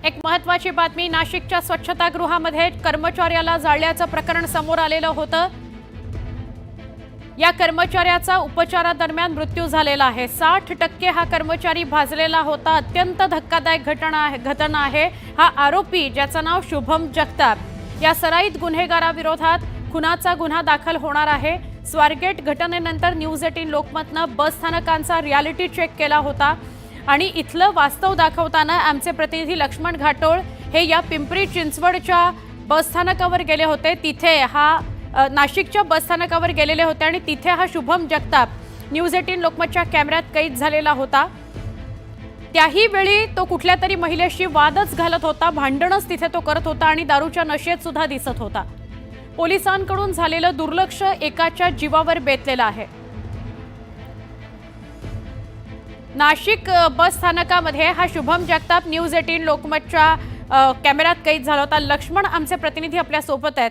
एक महत्त्वाची बातमी, नाशिकच्या स्वच्छतागृहामध्ये कर्मचाऱ्याला जाळल्याचं प्रकरण समोर आलेलं होतं। या कर्मचाऱ्याचा उपचारादरम्यान मृत्यू झालेला आहे। 60% हा कर्मचारी भाजलेला होता। अत्यंत धक्कादायक घटना आहे। हा आरोपी ज्याचं नाव शुभम जगताप, या सराईत गुन्हेगाराविरोधात खुनाचा गुन्हा दाखल होणार आहे। स्वारगेट घटनेनंतर न्यूज 18 लोकमतनं बस स्थानकांचा रियालिटी चेक केला होता आणि इथलं वास्तव दाखवताना आमचे प्रतिनिधी लक्ष्मण घाटोळ हे या पिंपरी चिंचवडच्या बस स्थानकावर गेले होते। तिथे हा नाशिकच्या बस स्थानकावर गेलेले होते आणि तिथे हा शुभम जगताप न्यूज 18 लोकमतच्या कॅमेऱ्यात कैद झालेला होता। त्याही वेळी तो कुठल्या तरी महिलेशी वादच घालत होता, भांडणच तिथे तो करत होता आणि दारूच्या नशेत सुद्धा दिसत होता। पोलिसांकडून झालेलं दुर्लक्ष एकाच्या जीवावर बेतलेलं आहे। नाशिक बस स्थानकामध्ये हा शुभम जगताप न्यूज 18 लोकमतच्या कॅमेऱ्यात कैद झाला होता। लक्ष्मण आमचे प्रतिनिधी आपल्या सोबत आहेत।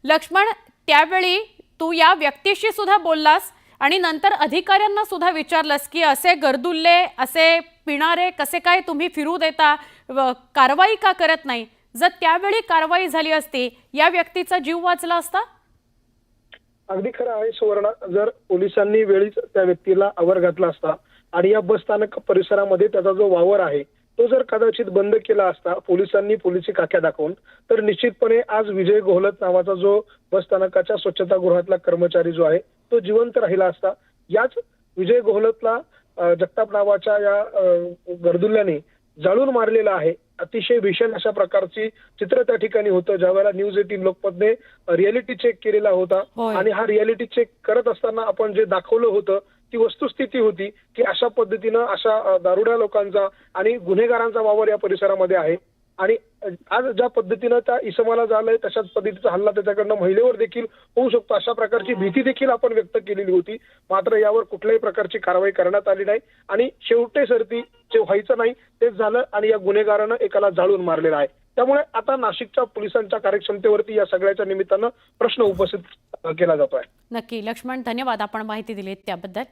लक्ष्मण, त्यावेळी तू या व्यक्तीशी सुद्धा बोललास आणि नंतर अधिकाऱ्यांना सुद्धा विचारलंस की असे गर्दुल्ले, असे पिणारे कसे काय तुम्ही फिरू देता, कारवाई का करत नाही? जर त्यावेळी कारवाई झाली असती, या व्यक्तीचा जीव वाचला असता? अगदी खरं आहे सुवर्णा, जर पोलिसांनी वेळीच त्या व्यक्तीला आवर घातला असता आणि या बस स्थानक परिसरामध्ये त्याचा जो वावर आहे तो जर कदाचित बंद केला असता पोलिसांनी पोलिसी काक्या दाखवून, तर निश्चितपणे आज विजय गोहलत नावाचा जो बस स्थानकाच्या स्वच्छतागृहातला कर्मचारी जो आहे तो जिवंत राहिला असता। याच विजय गोहलतला जगताप नावाच्या या गर्दुल्ल्याने जाळून मारलेला आहे। अतिशय भीषण अशा प्रकारची चित्र त्या ठिकाणी होतं। ज्यावेळेला न्यूज 18 लोकमतने रियालिटी चेक केलेला होता आणि हा रियालिटी चेक करत असताना आपण जे दाखवलं होतं ती वस्तुस्थिती होती की अशा पद्धतीनं अशा दारुड्या लोकांचा आणि गुन्हेगारांचा वावर या परिसरामध्ये आहे आणि आज ज्या पद्धतीनं त्या इसमाला झालंय तशाच पद्धतीचा हल्ला त्याच्याकडनं महिलेवर देखील होऊ शकतो अशा प्रकारची भीती देखील आपण व्यक्त केलेली होती। मात्र यावर कुठल्याही प्रकारची कारवाई करण्यात आली नाही आणि शेवटे सरती जे व्हायचं नाही तेच झालं आणि या गुन्हेगारानं एकाला जाळून मारलेला आहे। त्यामुळे आता नाशिकच्या पोलिसांच्या कार्यक्षमतेवरती या सगळ्याच्या निमित्तानं प्रश्न उपस्थित केला जातोय। नक्की लक्ष्मण, धन्यवाद आपण माहिती दिलीत त्याबद्दल।